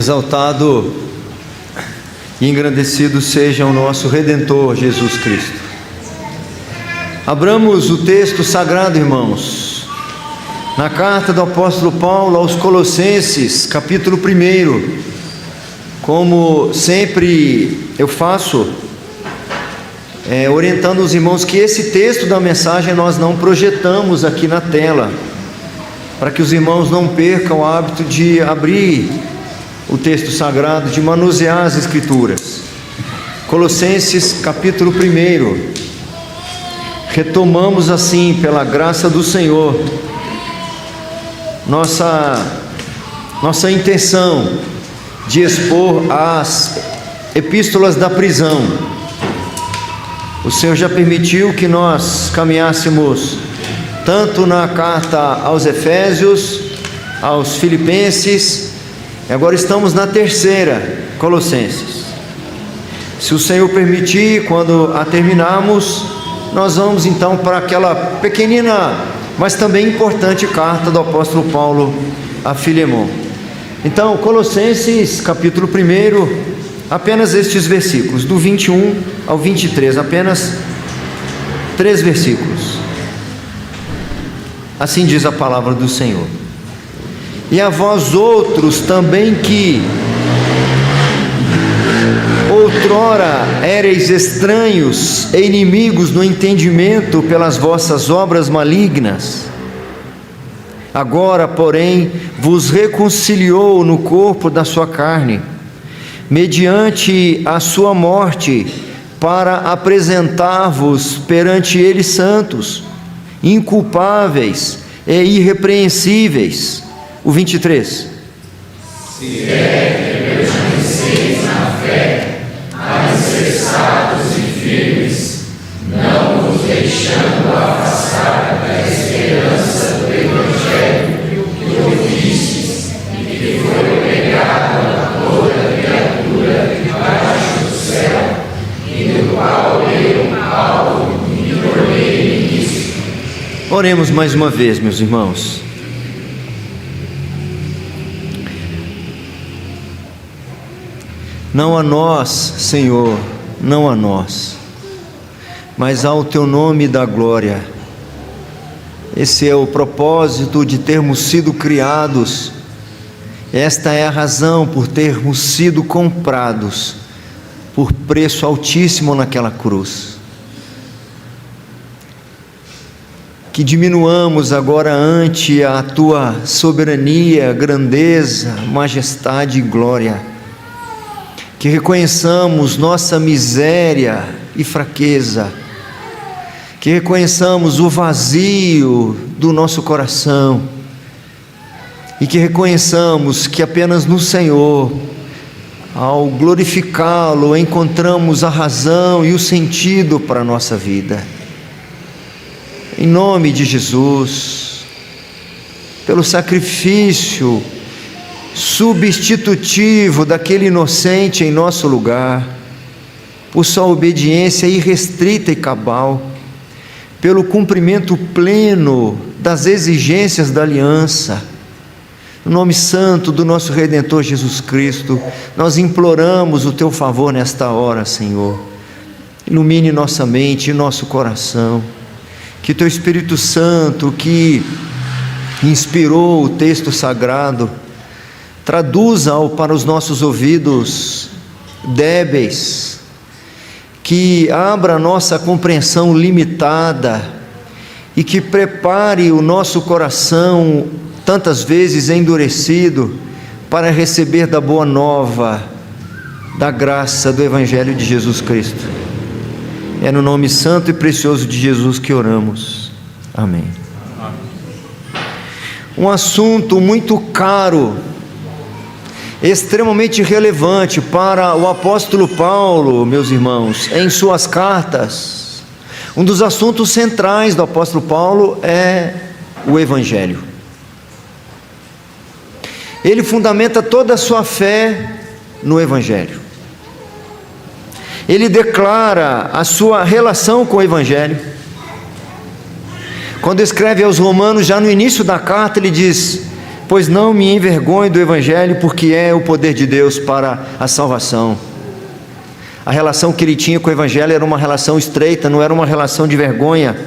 Exaltado e engrandecido seja o nosso Redentor Jesus Cristo. Abramos o texto sagrado, irmãos, na carta do apóstolo Paulo aos Colossenses, capítulo 1. Como sempre eu faço, orientando os irmãos que esse texto da mensagem nós não projetamos aqui na tela, para que os irmãos não percam o hábito de abrir o texto sagrado, de manusear as escrituras. Colossenses capítulo 1. Retomamos assim, pela graça do Senhor, nossa intenção de expor as epístolas da prisão. O Senhor já permitiu que nós caminhássemos tanto na carta aos Efésios, aos Filipenses, e agora estamos na terceira, Colossenses. Se o Senhor permitir, quando a terminarmos, nós vamos então para aquela pequenina, mas também importante carta do apóstolo Paulo a Filemon. Então, Colossenses capítulo 1, apenas estes versículos, do 21 ao 23, apenas 3 versículos. Assim diz a palavra do Senhor. E a vós outros também, que outrora éreis estranhos e inimigos no entendimento pelas vossas obras malignas, agora, porém, vos reconciliou no corpo da sua carne, mediante a sua morte, para apresentar-vos perante ele santos, inculpáveis e irrepreensíveis. O 23. Se é que permaneceis na fé, alicerçados e firmes, não vos deixando afastar da esperança do Evangelho que ouvistes e que foi pregado a toda criatura debaixo do céu, e do qual eu, Paulo, me tornei ministro. Oremos mais uma vez, meus irmãos. Não a nós, Senhor, não a nós, mas ao Teu nome da glória. Esse é o propósito de termos sido criados. Esta é a razão por termos sido comprados por preço altíssimo naquela cruz. Que diminuamos agora ante a Tua soberania, grandeza, majestade e glória. Que reconheçamos nossa miséria e fraqueza, que reconheçamos o vazio do nosso coração, e que reconheçamos que apenas no Senhor, ao glorificá-lo, encontramos a razão e o sentido para a nossa vida. Em nome de Jesus, pelo sacrifício substitutivo daquele inocente em nosso lugar, por sua obediência irrestrita e cabal, pelo cumprimento pleno das exigências da aliança, no nome santo do nosso Redentor Jesus Cristo, nós imploramos o Teu favor nesta hora, Senhor. Ilumine nossa mente e nosso coração, que Teu Espírito Santo, que inspirou o texto sagrado, traduza-o para os nossos ouvidos débeis, que abra a nossa compreensão limitada e que prepare o nosso coração, tantas vezes endurecido, para receber da boa nova, da graça do Evangelho de Jesus Cristo. É no nome santo e precioso de Jesus que oramos. Amém. Um assunto muito caro, extremamente relevante para o apóstolo Paulo, meus irmãos, em suas cartas. Um dos assuntos centrais do apóstolo Paulo é o Evangelho. Ele fundamenta toda a sua fé no Evangelho. Ele declara a sua relação com o Evangelho. Quando escreve aos Romanos, já no início da carta, ele diz: pois não me envergonho do Evangelho, porque é o poder de Deus para a salvação. A relação que ele tinha com o Evangelho era uma relação estreita, não era uma relação de vergonha.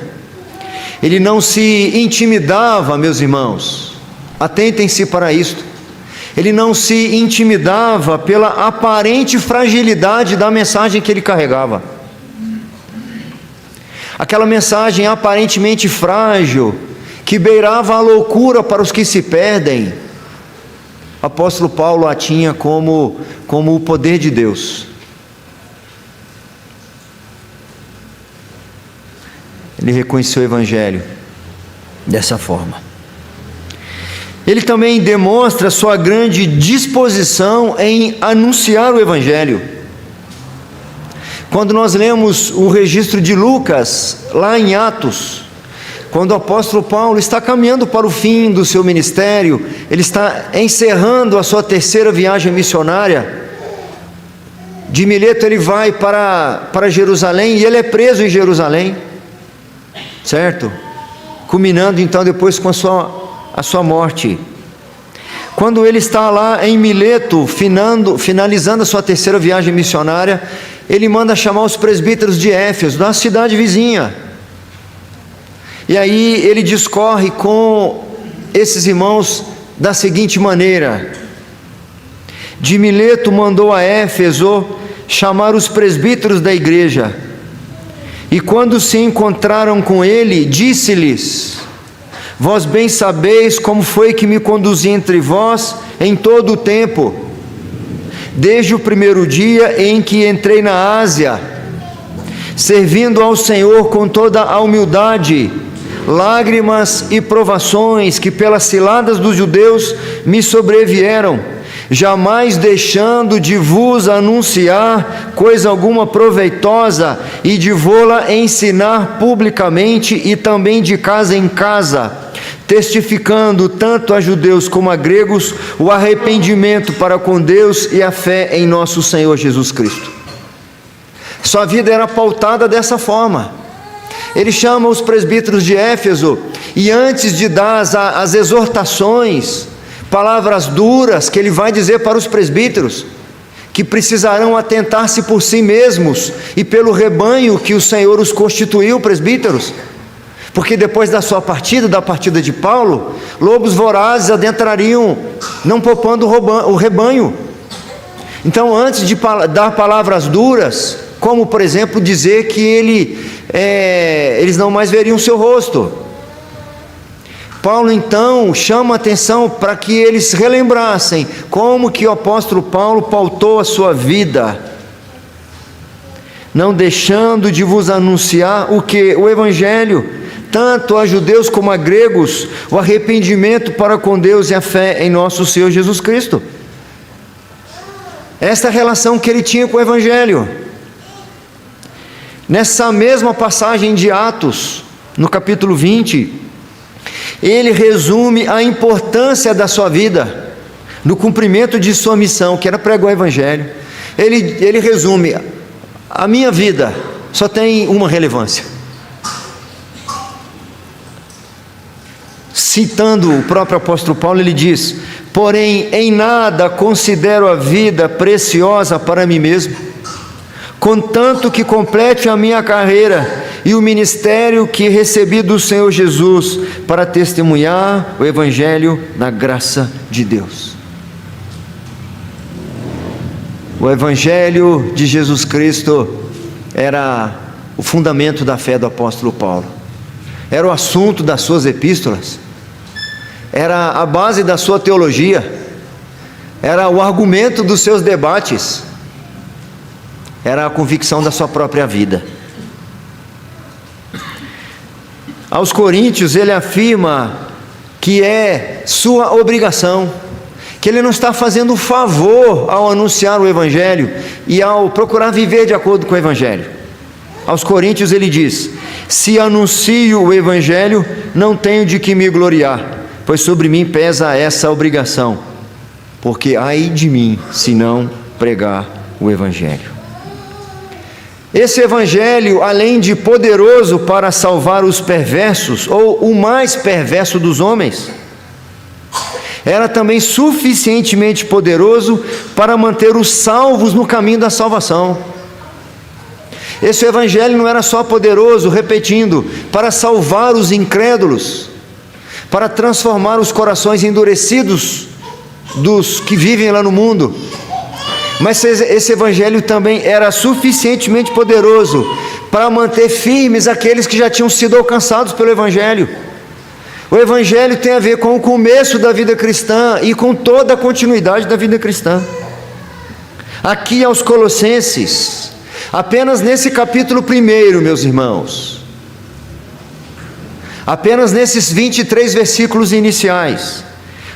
Ele não se intimidava, meus irmãos, atentem-se para isto. Ele não se intimidava pela aparente fragilidade da mensagem que ele carregava. Aquela mensagem aparentemente frágil, que beirava a loucura para os que se perdem, o apóstolo Paulo a tinha como o poder de Deus. Ele reconheceu o Evangelho dessa forma. Ele também demonstra sua grande disposição em anunciar o Evangelho. Quando nós lemos o registro de Lucas, lá em Atos, quando o apóstolo Paulo está caminhando para o fim do seu ministério, ele está encerrando a sua terceira viagem missionária. De Mileto ele vai para Jerusalém, e ele é preso em Jerusalém, certo? Culminando então depois com a sua morte. Quando ele está lá em Mileto, finalizando a sua terceira viagem missionária, ele manda chamar os presbíteros de Éfeso, da cidade vizinha. E aí ele discorre com esses irmãos da seguinte maneira: de Mileto mandou a Éfeso chamar os presbíteros da igreja, e quando se encontraram com ele, disse-lhes: vós bem sabeis como foi que me conduzi entre vós em todo o tempo, desde o primeiro dia em que entrei na Ásia, servindo ao Senhor com toda a humildade, lágrimas e provações que pelas ciladas dos judeus me sobrevieram, jamais deixando de vos anunciar coisa alguma proveitosa e de vô-la ensinar publicamente e também de casa em casa, testificando tanto a judeus como a gregos o arrependimento para com Deus e a fé em nosso Senhor Jesus Cristo. Sua vida era pautada dessa forma. Ele chama os presbíteros de Éfeso, e antes de dar as exortações, palavras duras que ele vai dizer para os presbíteros, que precisarão atentar-se por si mesmos e pelo rebanho que o Senhor os constituiu presbíteros, porque depois da sua partida, da partida de Paulo, lobos vorazes adentrariam, não poupando o rebanho. Então, antes de dar palavras duras, como por exemplo dizer que eles não mais veriam seu rosto, Paulo então chama a atenção para que eles relembrassem como que o apóstolo Paulo pautou a sua vida, não deixando de vos anunciar o que? O Evangelho, tanto a judeus como a gregos, o arrependimento para com Deus e a fé em nosso Senhor Jesus Cristo. Esta relação que ele tinha com o Evangelho. Nessa mesma passagem de Atos, no capítulo 20, ele resume a importância da sua vida, no cumprimento de sua missão, que era pregar o Evangelho. Ele resume: a minha vida só tem uma relevância. Citando o próprio apóstolo Paulo, ele diz: porém em nada considero a vida preciosa para mim mesmo, contanto que complete a minha carreira e o ministério que recebi do Senhor Jesus, para testemunhar o Evangelho na graça de Deus. O Evangelho de Jesus Cristo era o fundamento da fé do apóstolo Paulo, era o assunto das suas epístolas, era a base da sua teologia, era o argumento dos seus debates, era a convicção da sua própria vida. Aos Coríntios ele afirma que é sua obrigação, que ele não está fazendo favor ao anunciar o Evangelho e ao procurar viver de acordo com o Evangelho. Aos Coríntios ele diz: se anuncio o Evangelho, não tenho de que me gloriar, pois sobre mim pesa essa obrigação, porque ai de mim se não pregar o Evangelho. Esse Evangelho, além de poderoso para salvar os perversos, ou o mais perverso dos homens, era também suficientemente poderoso para manter os salvos no caminho da salvação. Esse evangelho não era só poderoso, repetindo, para salvar os incrédulos, para transformar os corações endurecidos dos que vivem lá no mundo, mas esse evangelho também era suficientemente poderoso para manter firmes aqueles que já tinham sido alcançados pelo evangelho. O evangelho tem a ver com o começo da vida cristã e com toda a continuidade da vida cristã. Aqui aos Colossenses, apenas nesse capítulo 1, meus irmãos, apenas nesses 23 versículos iniciais,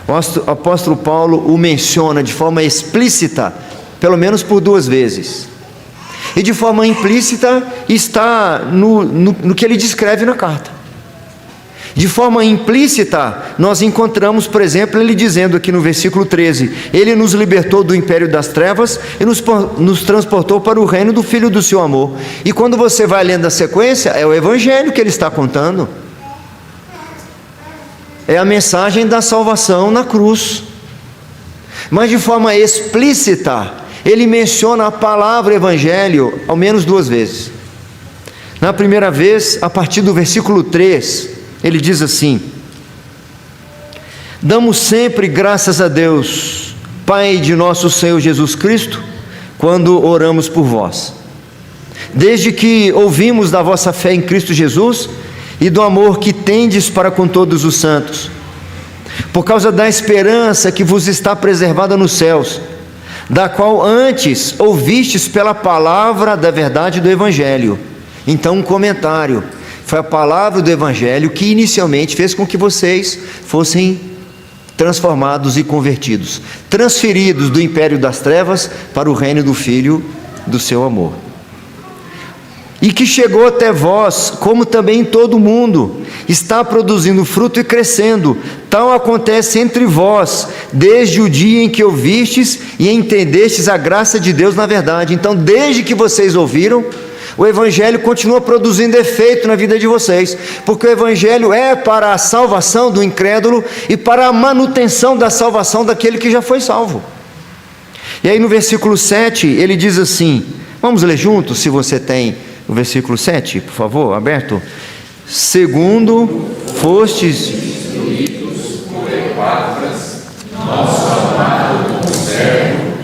o apóstolo Paulo o menciona de forma explícita, pelo menos por 2 vezes, e de forma implícita está no que ele descreve na carta. De forma implícita, nós encontramos, por exemplo, ele dizendo aqui no versículo 13: Ele nos libertou do império das trevas e nos transportou para o reino do Filho do seu amor. E quando você vai lendo a sequência, é o evangelho que ele está contando. É a mensagem da salvação na cruz. Mas de forma explícita, ele menciona a palavra evangelho ao menos 2 vezes. Na primeira vez, a partir do versículo 3, ele diz assim: damos sempre graças a Deus, Pai de nosso Senhor Jesus Cristo, quando oramos por vós, desde que ouvimos da vossa fé em Cristo Jesus e do amor que tendes para com todos os santos, por causa da esperança que vos está preservada nos céus, da qual antes ouvistes pela palavra da verdade do evangelho. Então, um comentário: foi a palavra do evangelho que inicialmente fez com que vocês fossem transformados e convertidos, transferidos do império das trevas para o reino do Filho do seu amor, e que chegou até vós, como também todo mundo, está produzindo fruto e crescendo. Tal acontece entre vós, desde o dia em que ouvistes e entendestes a graça de Deus na verdade. Então, desde que vocês ouviram, o evangelho continua produzindo efeito na vida de vocês, porque o evangelho é para a salvação do incrédulo e para a manutenção da salvação daquele que já foi salvo. E aí no versículo 7 ele diz assim, vamos ler juntos, se você tem o versículo 7, por favor, aberto. Segundo fostes instruídos por Epáfras, nosso amado conservo,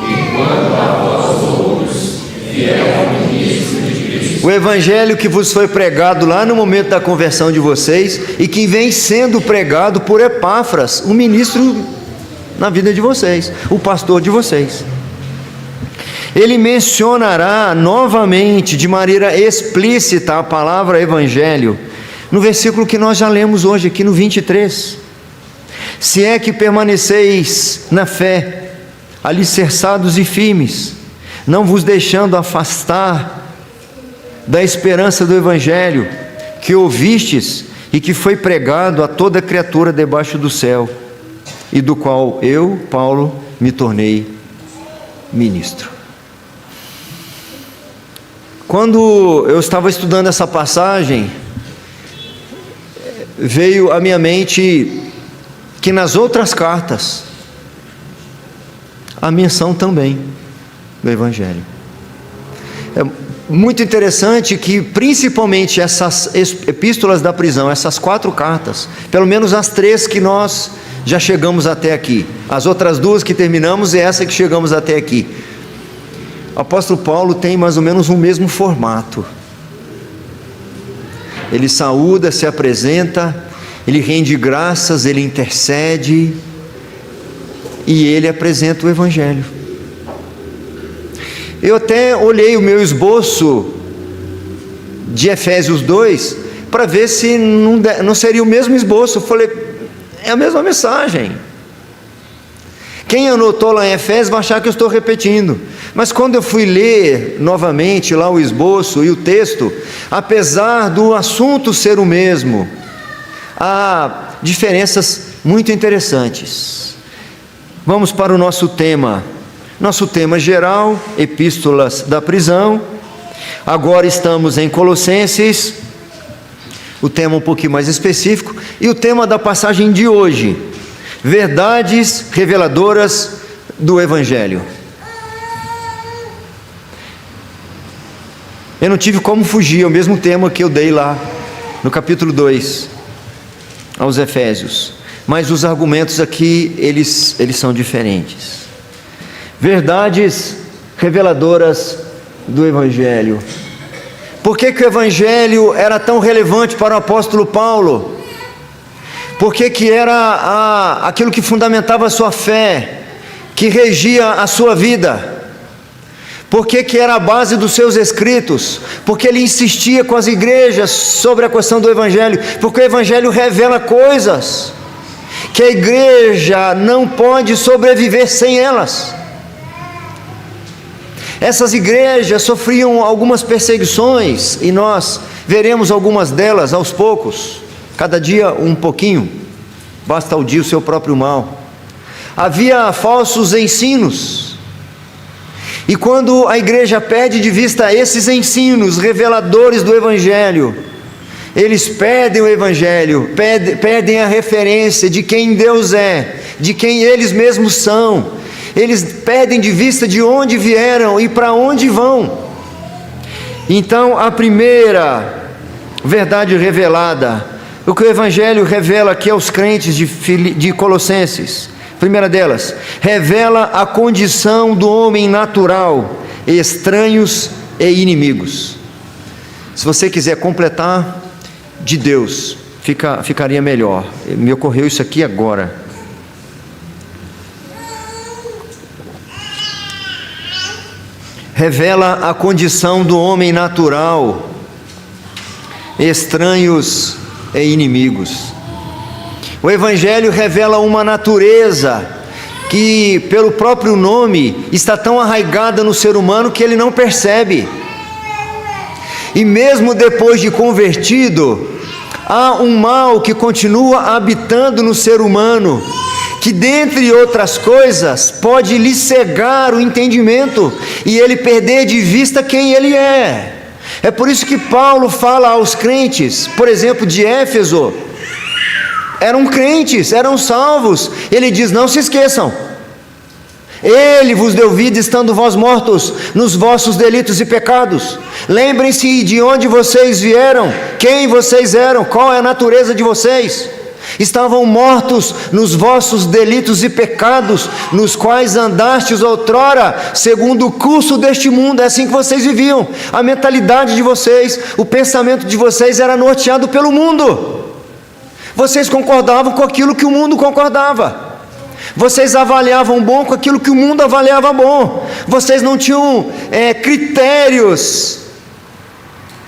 e quanto a vós outros, fiel ministro de Cristo. O evangelho que vos foi pregado lá no momento da conversão de vocês e que vem sendo pregado por Epáfras, o ministro na vida de vocês, o pastor de vocês. Ele mencionará novamente, de maneira explícita, a palavra evangelho, no versículo que nós já lemos hoje, aqui no 23. Se é que permaneceis na fé, alicerçados e firmes, não vos deixando afastar da esperança do evangelho, que ouvistes e que foi pregado a toda criatura debaixo do céu, e do qual eu, Paulo, me tornei ministro. Quando eu estava estudando essa passagem, veio à minha mente que nas outras cartas há menção também do evangelho. É muito interessante que principalmente essas epístolas da prisão, essas 4 cartas, pelo menos as 3 que nós já chegamos até aqui, as outras 2 que terminamos e essa que chegamos até aqui, o apóstolo Paulo tem mais ou menos o mesmo formato. Ele saúda, se apresenta, ele rende graças, ele intercede e ele apresenta o evangelho. Eu até olhei o meu esboço de Efésios 2 para ver se não seria o mesmo esboço. Eu falei, é a mesma mensagem. Quem anotou lá em Efésios vai achar que eu estou repetindo, mas quando eu fui ler novamente lá o esboço e o texto, apesar do assunto ser o mesmo, há diferenças muito interessantes. Vamos para o nosso tema geral, epístolas da prisão. Agora estamos em Colossenses, o tema um pouquinho mais específico, e o tema da passagem de hoje Verdades reveladoras do Evangelho. Eu não tive como fugir, é o mesmo tema que eu dei lá no capítulo 2, aos Efésios. Mas os argumentos aqui, eles são diferentes. Verdades reveladoras do Evangelho. Por que o Evangelho era tão relevante para o apóstolo Paulo? Por que era aquilo que fundamentava a sua fé, que regia a sua vida? Por que era a base dos seus escritos? Porque ele insistia com as igrejas sobre a questão do Evangelho, porque o Evangelho revela coisas que a igreja não pode sobreviver sem elas. Essas igrejas sofriam algumas perseguições, e nós veremos algumas delas aos poucos, cada dia um pouquinho, basta ao dia o seu próprio mal. Havia falsos ensinos, e quando a igreja perde de vista esses ensinos reveladores do Evangelho, eles perdem o Evangelho, perdem a referência de quem Deus é, de quem eles mesmos são. Eles perdem de vista de onde vieram e para onde vão. Então, a primeira verdade revelada, o que o Evangelho revela aqui aos crentes de Colossenses, primeira delas, revela a condição do homem natural, estranhos e inimigos. Se você quiser completar, de Deus, ficaria melhor. Me ocorreu isso aqui agora. Revela a condição do homem natural, estranhos e inimigos. O Evangelho revela uma natureza que, pelo próprio nome, está tão arraigada no ser humano que ele não percebe. E mesmo depois de convertido, há um mal que continua habitando no ser humano, que dentre outras coisas pode lhe cegar o entendimento e ele perder de vista quem ele é. É por isso que Paulo fala aos crentes, por exemplo, de Éfeso, eram crentes, eram salvos, ele diz: não se esqueçam, Ele vos deu vida estando vós mortos nos vossos delitos e pecados. Lembrem-se de onde vocês vieram, quem vocês eram, qual é a natureza de vocês. Estavam mortos nos vossos delitos e pecados, nos quais andastes outrora, segundo o curso deste mundo. É assim que vocês viviam. A mentalidade de vocês, o pensamento de vocês era norteado pelo mundo. Vocês concordavam com aquilo que o mundo concordava. Vocês avaliavam bom com aquilo que o mundo avaliava bom. Vocês não tinham critérios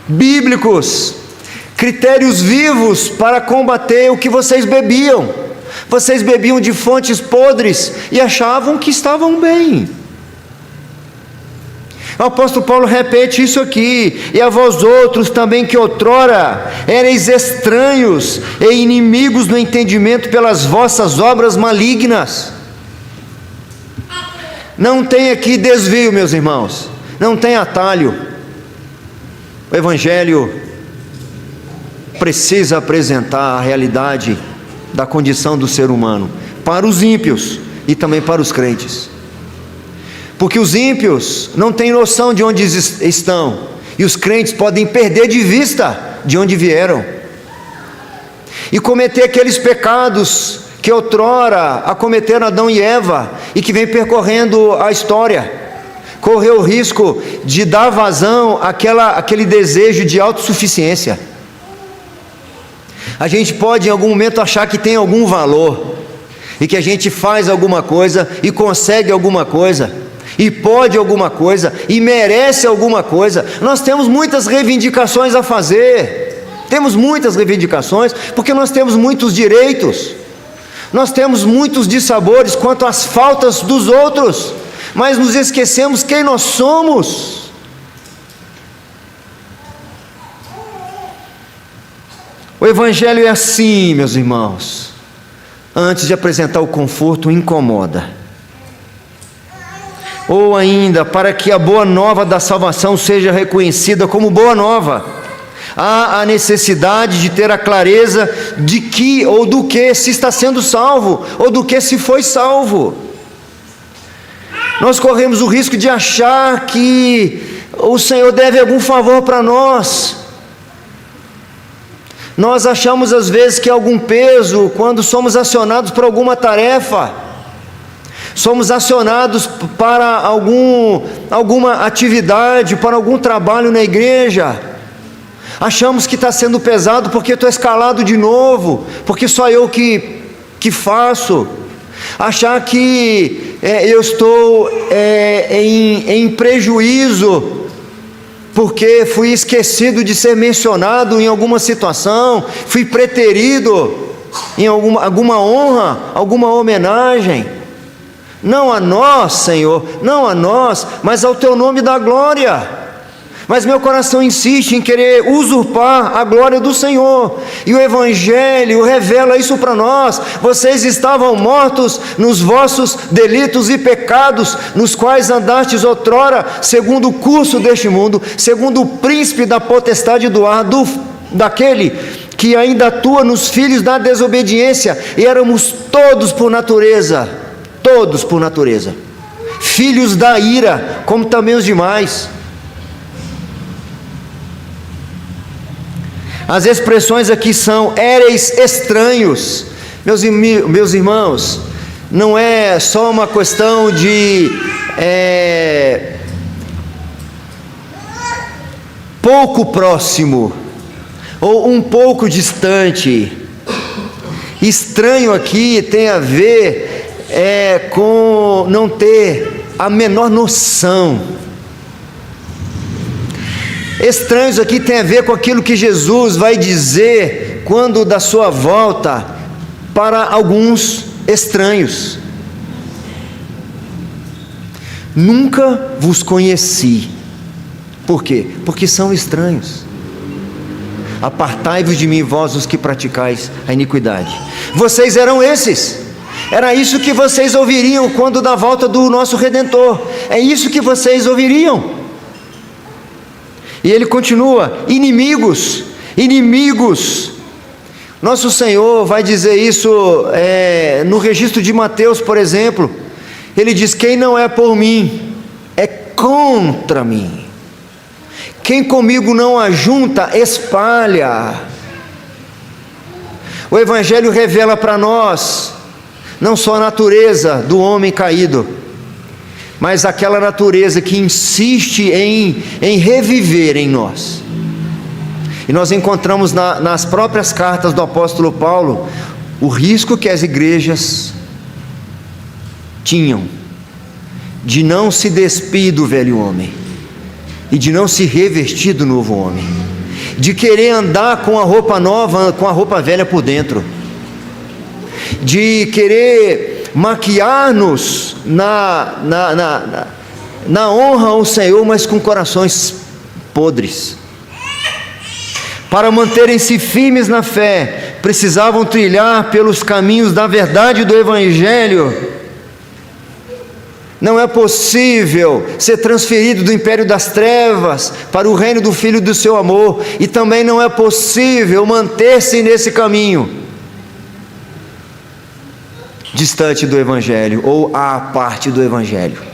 bíblicos, critérios vivos para combater o que vocês bebiam. Vocês bebiam de fontes podres e achavam que estavam bem. O apóstolo Paulo repete isso aqui: e a vós outros também, que outrora ereis estranhos e inimigos no entendimento pelas vossas obras malignas. Não tem aqui desvio, meus irmãos, não tem atalho. O Evangelho precisa apresentar a realidade da condição do ser humano para os ímpios e também para os crentes. Porque os ímpios não têm noção de onde estão, e os crentes podem perder de vista de onde vieram, e cometer aqueles pecados que outrora acometeram Adão e Eva, e que vem percorrendo a história. Correu o risco de dar vazão àquele desejo de autossuficiência. A gente pode em algum momento achar que tem algum valor, e que a gente faz alguma coisa, e consegue alguma coisa, e pode alguma coisa, e merece alguma coisa. Nós temos muitas reivindicações a fazer, porque nós temos muitos direitos, nós temos muitos dissabores quanto às faltas dos outros, mas nos esquecemos quem nós somos. O Evangelho é assim, meus irmãos. Antes de apresentar o conforto, incomoda. Ou ainda, para que a boa nova da salvação seja reconhecida como boa nova, Há a necessidade de ter a clareza de que ou do que se está sendo salvo, ou do que se foi salvo. Nós corremos o risco de achar que o Senhor deve algum favor para nós. Nós achamos às vezes que é algum peso quando somos acionados para alguma tarefa, somos acionados para alguma atividade, para algum trabalho na igreja. Achamos que está sendo pesado porque estou escalado de novo, porque só eu que faço. Achar que eu estou em prejuízo porque fui esquecido de ser mencionado em alguma situação, fui preterido em alguma honra, alguma homenagem. Não a nós, Senhor, não a nós, mas ao Teu nome da glória. Mas meu coração insiste em querer usurpar a glória do Senhor, e o Evangelho revela isso para nós. Vocês estavam mortos nos vossos delitos e pecados, nos quais andastes outrora, segundo o curso deste mundo, segundo o príncipe da potestade do ar, daquele que ainda atua nos filhos da desobediência, e éramos todos por natureza, filhos da ira, como também os demais. As expressões aqui são: éreis estranhos. Meus irmãos, não é só uma questão de pouco próximo ou um pouco distante. Estranho aqui tem a ver com não ter a menor noção. Estranhos aqui tem a ver com aquilo que Jesus vai dizer quando da sua volta para alguns estranhos: nunca vos conheci. Por quê? Porque são estranhos. Apartai-vos de mim, vós os que praticais a iniquidade. Vocês eram esses. Era isso que vocês ouviriam quando da volta do nosso Redentor. É isso que vocês ouviriam. E ele continua: inimigos. Nosso Senhor vai dizer isso no registro de Mateus, por exemplo. Ele diz: quem não é por mim, é contra mim. Quem comigo não ajunta, espalha. O Evangelho revela para nós não só a natureza do homem caído, mas aquela natureza que insiste em reviver em nós. E nós encontramos nas próprias cartas do apóstolo Paulo o risco que as igrejas tinham de não se despir do velho homem e de não se revestir do novo homem, de querer andar com a roupa nova, com a roupa velha por dentro, de querer maquiar-nos na honra ao Senhor, mas com corações podres. Para manterem-se firmes na fé, precisavam trilhar pelos caminhos da verdade do Evangelho. Não é possível ser transferido do império das trevas para o reino do Filho do seu amor, e também não é possível manter-se nesse caminho distante do Evangelho, ou à parte do Evangelho.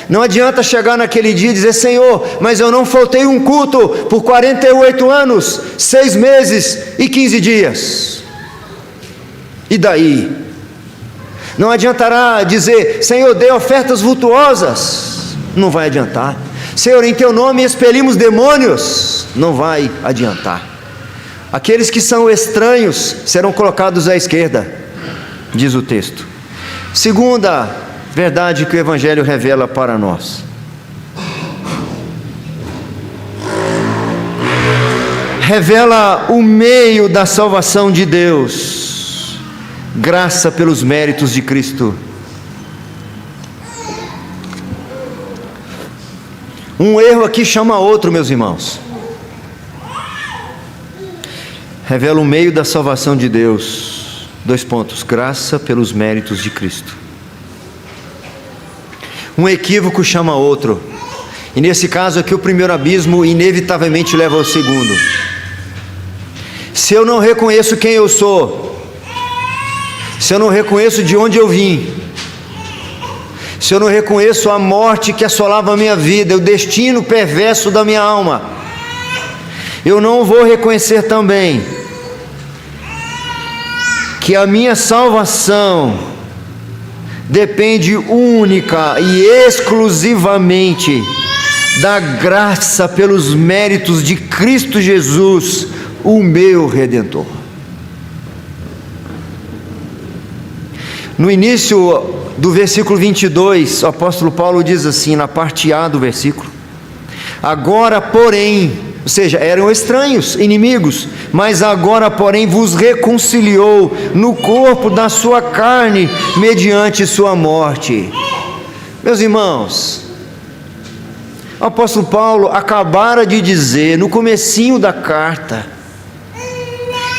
Não adianta chegar naquele dia e dizer: Senhor, mas eu não faltei um culto por 48 anos, 6 meses e 15 dias. E daí? Não adiantará dizer: Senhor, dei ofertas vultuosas. Não vai adiantar. Senhor, em teu nome expelimos demônios. Não vai adiantar. Aqueles que são estranhos serão colocados à esquerda, diz o texto. Segunda verdade que o Evangelho revela para nós: revela o meio da salvação de Deus, graça pelos méritos de Cristo. Um erro aqui chama outro, meus irmãos. Revela o meio da salvação de Deus. 2 pontos: graça pelos méritos de Cristo. Um equívoco chama outro, e nesse caso aqui o primeiro abismo inevitavelmente leva ao segundo. se eu não reconheço quem eu sou, se eu não reconheço de onde eu vim, se eu não reconheço a morte que assolava a minha vida, o destino perverso da minha alma, eu não vou reconhecer também que a minha salvação depende única e exclusivamente da graça pelos méritos de Cristo Jesus, o meu Redentor. No início do versículo 22, o apóstolo Paulo diz assim, na parte A do versículo: agora porém, ou seja, eram estranhos, inimigos, mas agora porém vos reconciliou no corpo da sua carne, mediante sua morte. Meus irmãos, o apóstolo Paulo acabara de dizer, no comecinho da carta,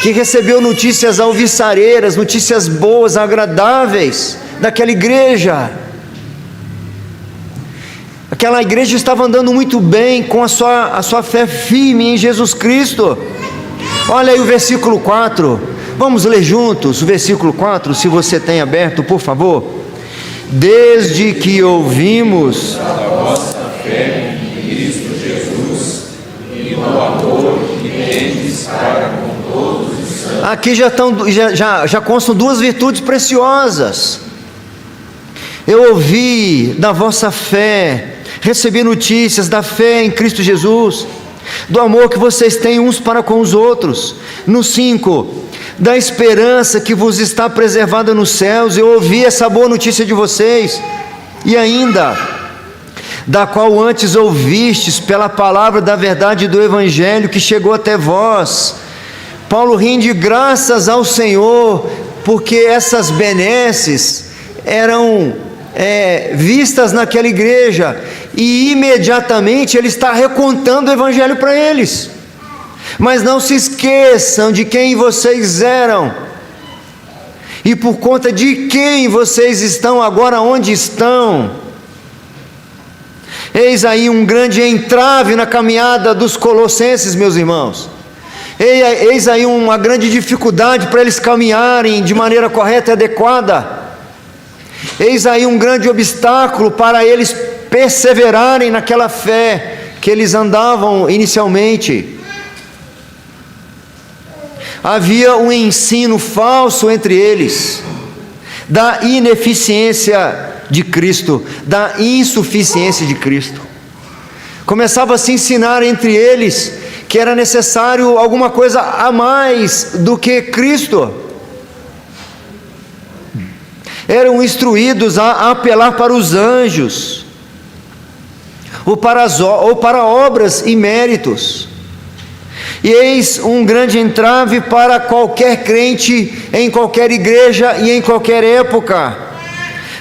que recebeu notícias alvissareiras, notícias boas, agradáveis, daquela igreja. Aquela igreja estava andando muito bem, com a sua fé firme em Jesus Cristo. Olha aí o versículo 4, vamos ler juntos o versículo 4, se você tem aberto, por favor. Desde que ouvimos da vossa fé em Cristo Jesus e no amor que tendes para com todos os santos. Aqui já constam duas virtudes preciosas. Eu ouvi da vossa fé, recebi notícias da fé em Cristo Jesus, do amor que vocês têm uns para com os outros. No 5, da esperança que vos está preservada nos céus. Eu ouvi essa boa notícia de vocês, e ainda, da qual antes ouvistes pela palavra da verdade do Evangelho que chegou até vós. Paulo rende graças ao Senhor, porque essas benesses eram vistas naquela igreja, e imediatamente ele está recontando o Evangelho para eles. Mas não se esqueçam de quem vocês eram, e por conta de quem vocês estão agora onde estão. Eis aí um grande entrave na caminhada dos colossenses, meus irmãos. Eis aí uma grande dificuldade para eles caminharem de maneira correta e adequada. Eis aí um grande obstáculo para eles perseverarem naquela fé que eles andavam inicialmente. Havia um ensino falso entre eles, da ineficiência de Cristo, da insuficiência de Cristo. Começava a se ensinar entre eles que era necessário alguma coisa a mais do que Cristo. Eram instruídos a apelar para os anjos, ou para obras e méritos. E eis um grande entrave para qualquer crente, em qualquer igreja e em qualquer época.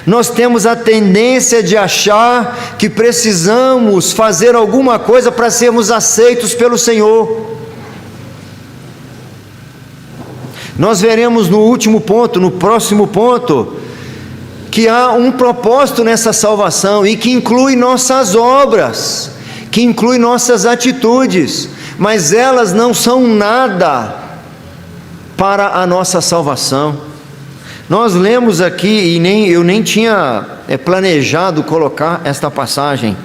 Nós temos a tendência de achar que precisamos fazer alguma coisa para sermos aceitos pelo Senhor. Nós veremos no último ponto, no próximo ponto, que há um propósito nessa salvação, e que inclui nossas obras, que inclui nossas atitudes, mas elas não são nada para a nossa salvação. Nós lemos aqui, e eu nem tinha planejado colocar esta passagem,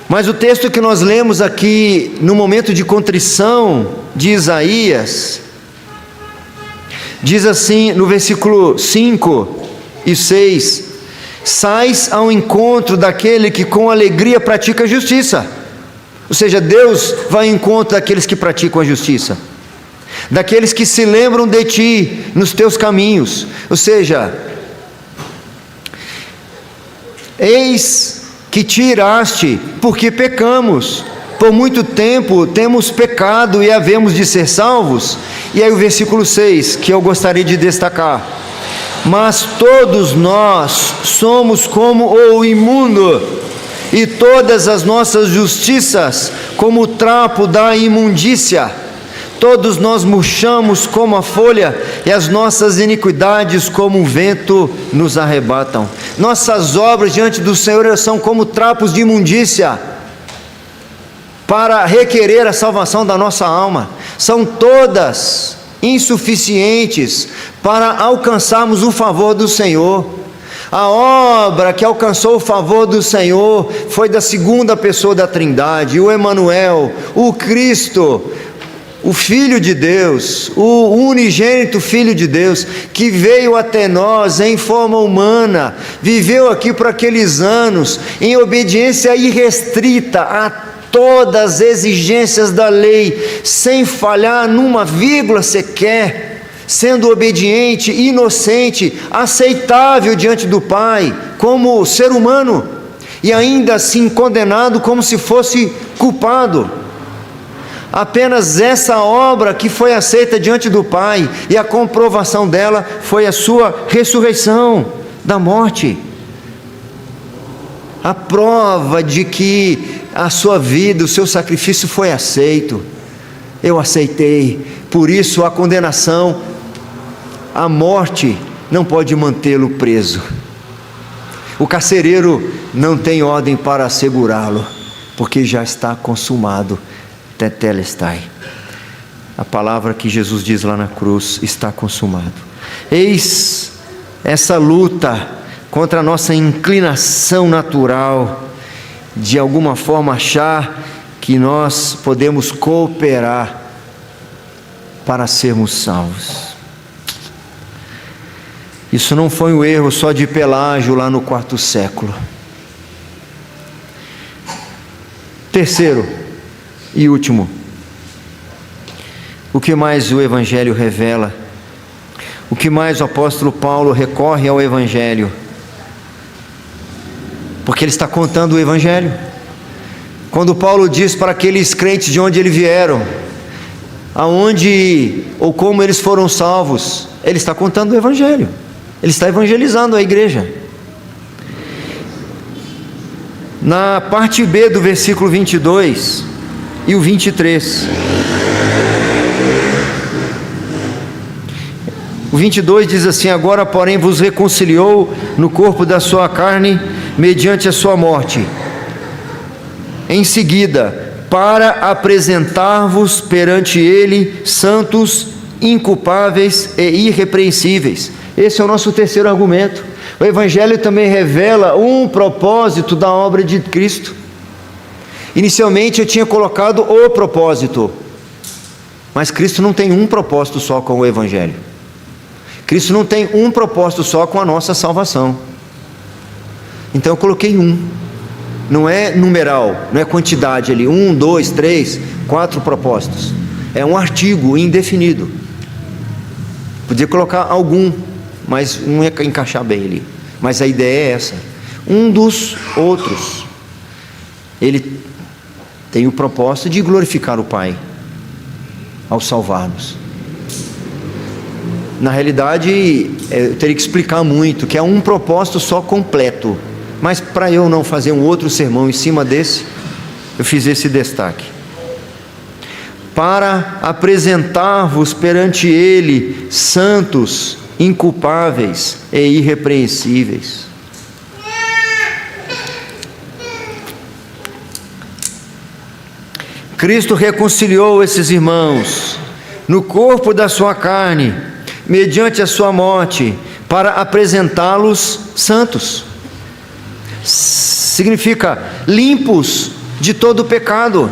mas o texto que nós lemos aqui, no momento de contrição de Isaías, diz assim no versículo 5 e 6: sais ao encontro daquele que com alegria pratica a justiça. Ou seja, Deus vai ao encontro daqueles que praticam a justiça, daqueles que se lembram de ti nos teus caminhos. Ou seja, eis que te iraste, porque pecamos, por muito tempo temos pecado e havemos de ser salvos. E aí o versículo 6, que eu gostaria de destacar: mas todos nós somos como o imundo, e todas as nossas justiças como o trapo da imundícia. Todos nós murchamos como a folha, e as nossas iniquidades como o vento nos arrebatam. Nossas obras diante do Senhor são como trapos de imundícia, para requerer a salvação da nossa alma. são todas insuficientes para alcançarmos o favor do Senhor. A obra que alcançou o favor do Senhor foi da segunda pessoa da Trindade, o Emanuel, o Cristo, o Filho de Deus, o unigênito Filho de Deus, que veio até nós em forma humana, viveu aqui por aqueles anos, em obediência irrestrita a todas as exigências da lei, sem falhar numa vírgula sequer, sendo obediente, inocente, aceitável diante do Pai, como ser humano, e ainda assim condenado como se fosse culpado. Apenas essa obra que foi aceita diante do Pai, e a comprovação dela foi a sua ressurreição da morte. A prova de que a sua vida, o seu sacrifício foi aceito. Eu aceitei, por isso a condenação, a morte não pode mantê-lo preso. O carcereiro não tem ordem para segurá-lo, porque já está consumado. Tetelestai. A palavra que Jesus diz lá na cruz, está consumado. Eis essa luta contra a nossa inclinação natural, de alguma forma achar que nós podemos cooperar para sermos salvos. Isso não foi um erro só de Pelágio lá no quarto século. Terceiro e último, o que mais o Evangelho revela? O que mais o apóstolo Paulo recorre ao Evangelho? Porque ele está contando o Evangelho. Quando Paulo diz para aqueles crentes de onde eles vieram, aonde ou como eles foram salvos, ele está contando o Evangelho. Ele está evangelizando a igreja. Na parte B do versículo 22 e o 23. O 22 diz assim: agora, porém, vos reconciliou no corpo da sua carne, mediante a sua morte. Em seguida, para apresentar-vos perante ele santos, inculpáveis e irrepreensíveis. Esse é o nosso terceiro argumento. O Evangelho também revela um propósito da obra de Cristo. Inicialmente eu tinha colocado o propósito, mas Cristo não tem um propósito só com o Evangelho. Cristo não tem um propósito só com a nossa salvação. Então eu coloquei um. Não é numeral, não é quantidade ali, 1, 2, 3, 4 propósitos. É um artigo indefinido. Podia colocar algum, mas não ia encaixar bem ali. Mas a ideia é essa. Um dos outros, ele tem o propósito de glorificar o Pai ao salvar-nos. Na realidade, eu teria que explicar muito, que é um propósito só completo. Mas para eu não fazer um outro sermão em cima desse, eu fiz esse destaque. Para apresentar-vos perante Ele santos, inculpáveis e irrepreensíveis. Cristo reconciliou esses irmãos no corpo da sua carne, mediante a sua morte, para apresentá-los santos. Significa limpos de todo o pecado,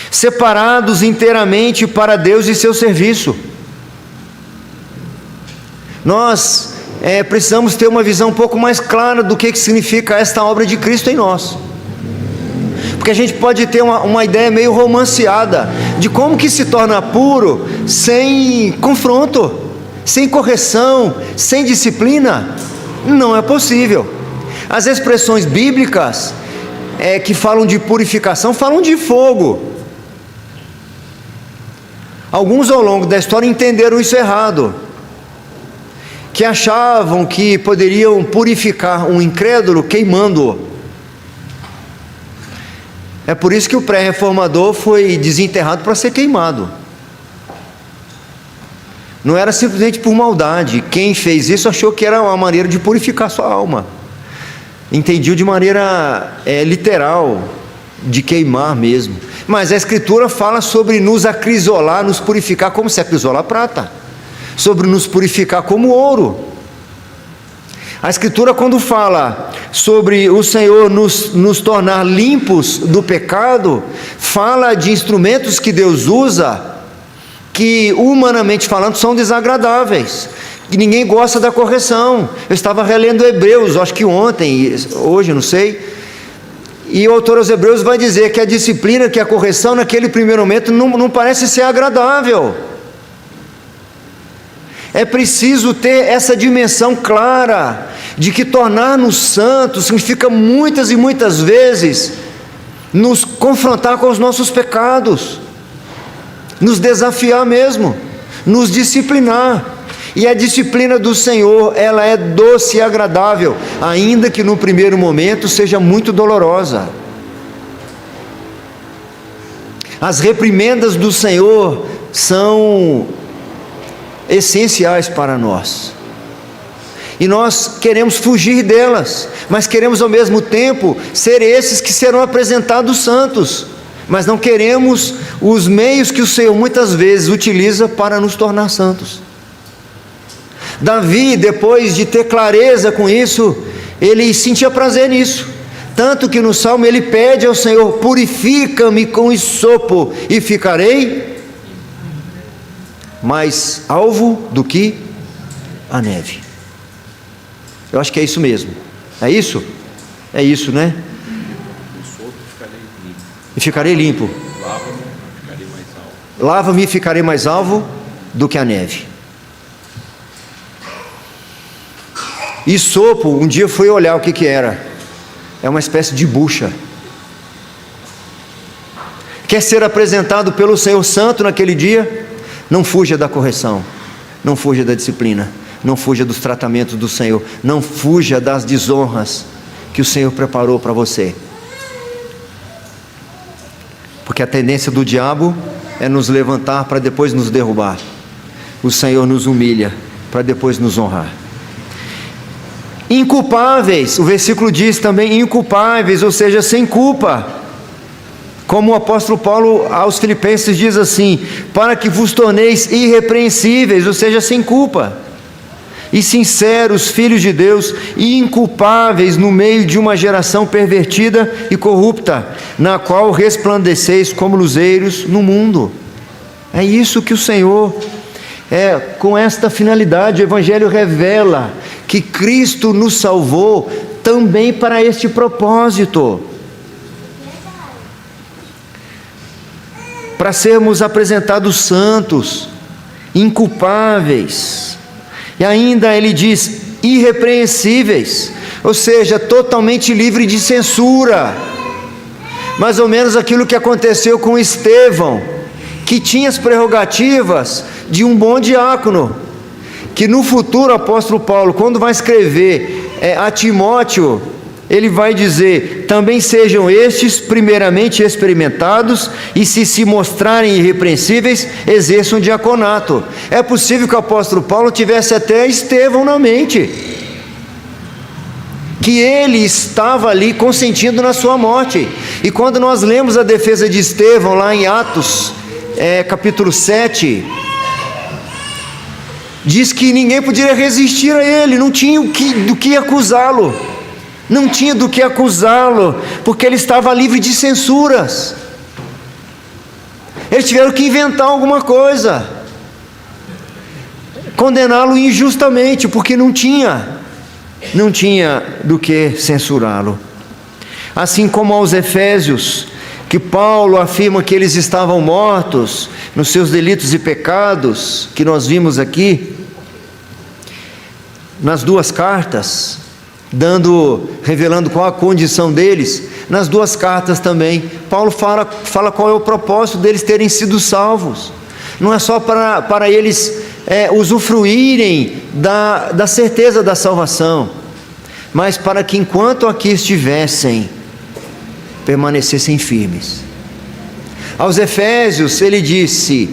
separados inteiramente para Deus e seu serviço. Nós precisamos ter uma visão um pouco mais clara do que significa esta obra de Cristo em nós. Porque a gente pode ter uma ideia meio romanceada de como que se torna puro sem confronto, sem correção, sem disciplina. Não é possível. As expressões bíblicas que falam de purificação falam de fogo. Alguns ao longo da história entenderam isso errado, que achavam que poderiam purificar um incrédulo queimando-o. É por isso que o pré-reformador foi desenterrado para ser queimado. Não era simplesmente por maldade. Quem fez isso achou que era uma maneira de purificar sua alma. Entendiu de maneira literal, de queimar mesmo. Mas a Escritura fala sobre nos acrisolar, nos purificar como se acrisola a prata, sobre nos purificar como ouro. A Escritura, quando fala sobre o Senhor nos tornar limpos do pecado, fala de instrumentos que Deus usa, que humanamente falando são desagradáveis, que ninguém gosta da correção. Eu estava relendo Hebreus, acho que ontem, hoje, não sei, e o autor aos Hebreus vai dizer que a disciplina, que a correção naquele primeiro momento não parece ser agradável. É preciso ter essa dimensão clara de que tornar-nos santos significa muitas e muitas vezes nos confrontar com os nossos pecados, nos desafiar mesmo, nos disciplinar. E a disciplina do Senhor, ela é doce e agradável, ainda que no primeiro momento seja muito dolorosa. As reprimendas do Senhor são essenciais para nós, e nós queremos fugir delas, mas queremos ao mesmo tempo ser esses que serão apresentados santos, mas não queremos os meios que o Senhor muitas vezes utiliza para nos tornar santos. Davi, depois de ter clareza com isso, ele sentia prazer nisso, tanto que no Salmo ele pede ao Senhor: purifica-me com hisopo e ficarei mais alvo do que a neve. Eu acho que é isso mesmo. É isso? É isso, né? E ficarei limpo. Lava-me e ficarei mais alvo do que a neve. Hisopo, um dia eu fui olhar o que era. É uma espécie de bucha. Quer ser apresentado pelo Senhor santo naquele dia? Não fuja da correção, não fuja da disciplina, não fuja dos tratamentos do Senhor, não fuja das desonras que o Senhor preparou para você. Porque a tendência do diabo é nos levantar para depois nos derrubar. O Senhor nos humilha para depois nos honrar. Inculpáveis, o versículo diz também inculpáveis, ou seja, sem culpa. Como o apóstolo Paulo aos Filipenses diz assim: para que vos torneis irrepreensíveis, ou seja, sem culpa, e sinceros, filhos de Deus, e inculpáveis no meio de uma geração pervertida e corrupta, na qual resplandeceis como luzeiros no mundo. É isso que o Senhor, com esta finalidade, o Evangelho revela que Cristo nos salvou também para este propósito, para sermos apresentados santos, inculpáveis, e ainda ele diz irrepreensíveis, ou seja, totalmente livre de censura. Mais ou menos aquilo que aconteceu com Estevão, que tinha as prerrogativas de um bom diácono, que no futuro o apóstolo Paulo, quando vai escrever a Timóteo, ele vai dizer: também sejam estes primeiramente experimentados, e se mostrarem irrepreensíveis, exerçam diaconato. É possível que o apóstolo Paulo tivesse até Estevão na mente, que ele estava ali consentindo na sua morte. E quando nós lemos a defesa de Estevão lá em Atos, capítulo 7, diz que ninguém poderia resistir a ele, não tinha do que acusá-lo. Não tinha do que acusá-lo, porque ele estava livre de censuras. Eles tiveram que inventar alguma coisa, condená-lo injustamente, porque não tinha do que censurá-lo. Assim como aos Efésios, que Paulo afirma que eles estavam mortos nos seus delitos e pecados, que nós vimos aqui nas duas cartas, revelando qual a condição deles. Nas duas cartas também, Paulo fala qual é o propósito deles terem sido salvos. Não é só para eles usufruírem da certeza da salvação, mas para que enquanto aqui estivessem, permanecessem firmes. Aos Efésios ele disse: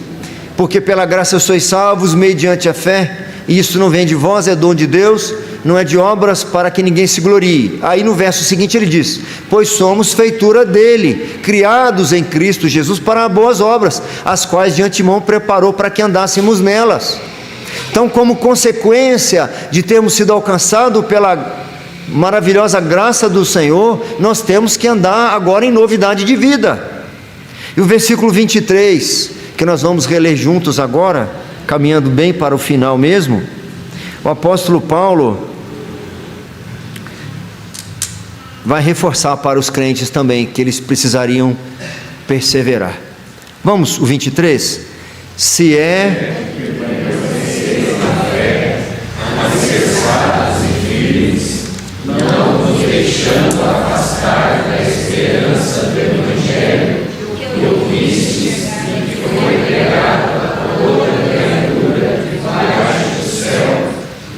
porque pela graça sois salvos mediante a fé, e isso não vem de vós, é dom de Deus, não é de obras para que ninguém se glorie. Aí no verso seguinte ele diz: pois somos feitura dele, criados em Cristo Jesus para boas obras, as quais de antemão preparou para que andássemos nelas. Então, como consequência de termos sido alcançados pela maravilhosa graça do Senhor, nós temos que andar agora em novidade de vida. E o versículo 23, que nós vamos reler juntos agora, caminhando bem para o final mesmo, o apóstolo Paulo vai reforçar para os crentes também que eles precisariam perseverar. Vamos, o 23. Se é alicerçados e firmes, não nos deixando afastar da esperança do Evangelho que ouvistes e que foi pregado a toda criatura debaixo do céu,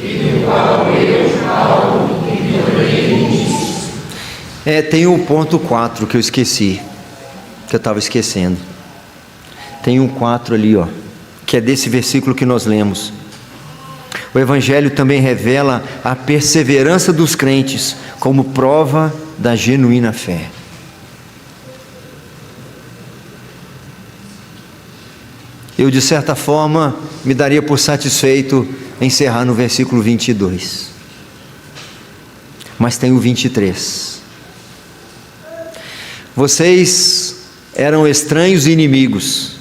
e do qual eu, Paulo, ignorei nisso. Tem o ponto 4 que eu esqueci, que eu estava esquecendo. Tem um 4 ali, ó, que é desse versículo que nós lemos. O Evangelho também revela a perseverança dos crentes como prova da genuína fé. Eu, de certa forma, me daria por satisfeito encerrar no versículo 22. Mas tem o 23. Vocês eram estranhos e inimigos,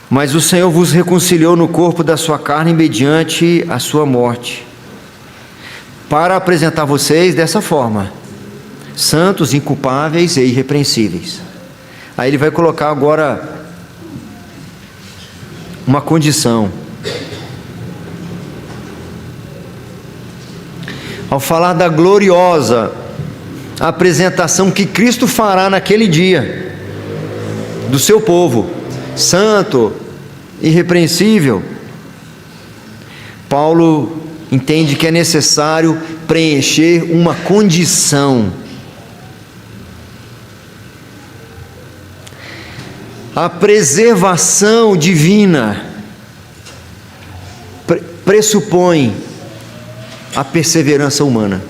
mas o Senhor vos reconciliou no corpo da sua carne mediante a sua morte, para apresentar vocês dessa forma, santos, inculpáveis e irrepreensíveis. Aí ele vai colocar agora uma condição. Ao falar da gloriosa apresentação que Cristo fará naquele dia, do seu povo, santo, irrepreensível, Paulo entende que é necessário preencher uma condição. A preservação divina pressupõe a perseverança humana.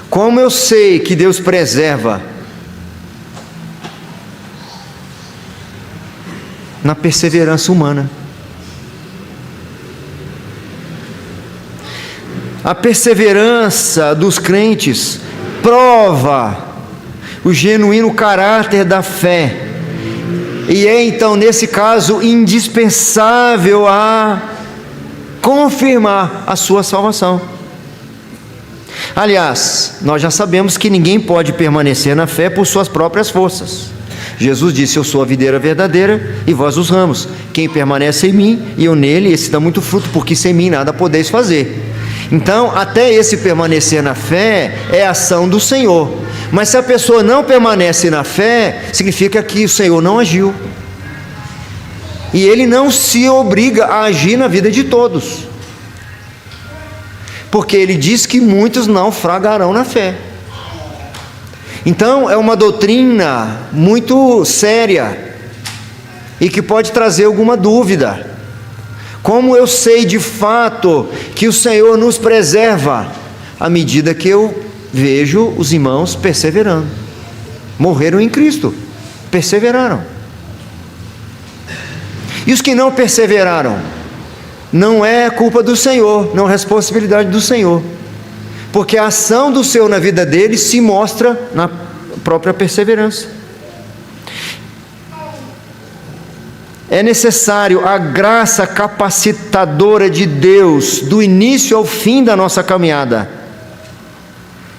Como eu sei que Deus preserva? Na perseverança humana. A perseverança dos crentes prova o genuíno caráter da fé, e é então nesse caso indispensável a confirmar a sua salvação. Aliás, nós já sabemos que ninguém pode permanecer na fé por suas próprias forças. Jesus disse: eu sou a videira verdadeira e vós os ramos. Quem permanece em mim e eu nele, esse dá muito fruto, porque sem mim nada podeis fazer. Então, até esse permanecer na fé é ação do Senhor. Mas se a pessoa não permanece na fé, significa que o Senhor não agiu. E Ele não se obriga a agir na vida de todos. Porque Ele diz que muitos naufragarão na fé. Então, é uma doutrina muito séria e que pode trazer alguma dúvida. Como eu sei de fato que o Senhor nos preserva? À medida que eu vejo os irmãos perseverando. Morreram em Cristo, perseveraram. E os que não perseveraram, não é culpa do Senhor, não é responsabilidade do Senhor, porque a ação do Senhor na vida deles se mostra na própria perseverança. É necessário a graça capacitadora de Deus do início ao fim da nossa caminhada.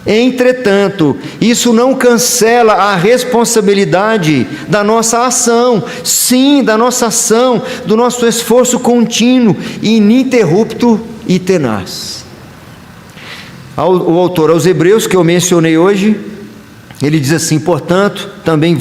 Entretanto, isso não cancela a responsabilidade da nossa ação, sim, da nossa ação, do nosso esforço contínuo, ininterrupto e tenaz. O autor aos Hebreus, que eu mencionei hoje, ele diz assim: portanto, também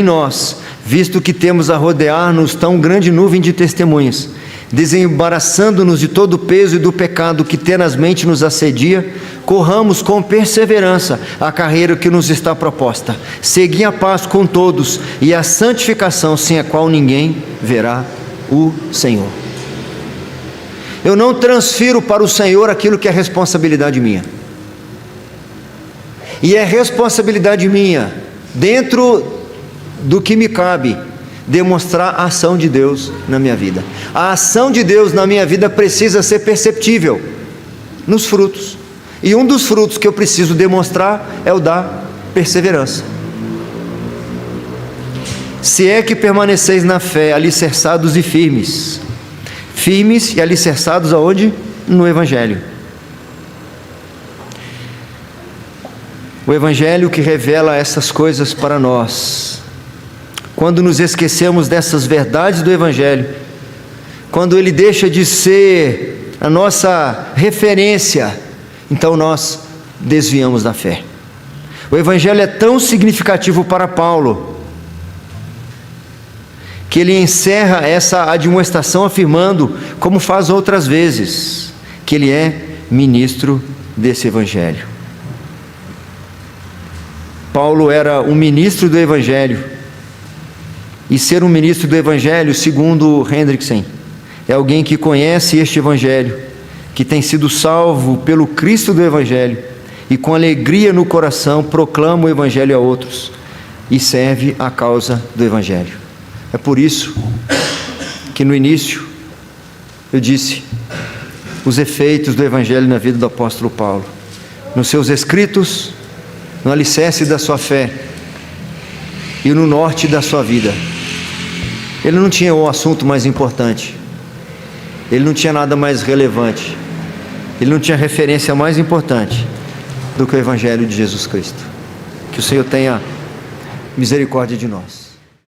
nós, visto que temos a rodear-nos tão grande nuvem de testemunhas, desembaraçando-nos de todo o peso e do pecado que tenazmente nos assedia, corramos com perseverança a carreira que nos está proposta. Segui a paz com todos e a santificação, sem a qual ninguém verá o Senhor. Eu não transfiro para o Senhor aquilo que é responsabilidade minha. E é responsabilidade minha, dentro do que me cabe, demonstrar a ação de Deus na minha vida. A ação de Deus na minha vida precisa ser perceptível nos frutos. E um dos frutos que eu preciso demonstrar é o da perseverança. Se é que permaneceis na fé, alicerçados e firmes. Firmes e alicerçados aonde? No Evangelho. O Evangelho que revela essas coisas para nós. Quando nos esquecemos dessas verdades do Evangelho, quando ele deixa de ser a nossa referência, então nós desviamos da fé. O Evangelho é tão significativo para Paulo, que ele encerra essa admoestação afirmando, como faz outras vezes, que ele é ministro desse Evangelho. Paulo era um ministro do Evangelho, e ser um ministro do Evangelho, segundo Hendrickson, é alguém que conhece este Evangelho, que tem sido salvo pelo Cristo do Evangelho, e com alegria no coração proclama o Evangelho a outros, e serve a causa do Evangelho. É por isso que no início eu disse os efeitos do Evangelho na vida do apóstolo Paulo, nos seus escritos, no alicerce da sua fé e no norte da sua vida. Ele não tinha o assunto mais importante, ele não tinha nada mais relevante, ele não tinha referência mais importante do que o Evangelho de Jesus Cristo. Que o Senhor tenha misericórdia de nós.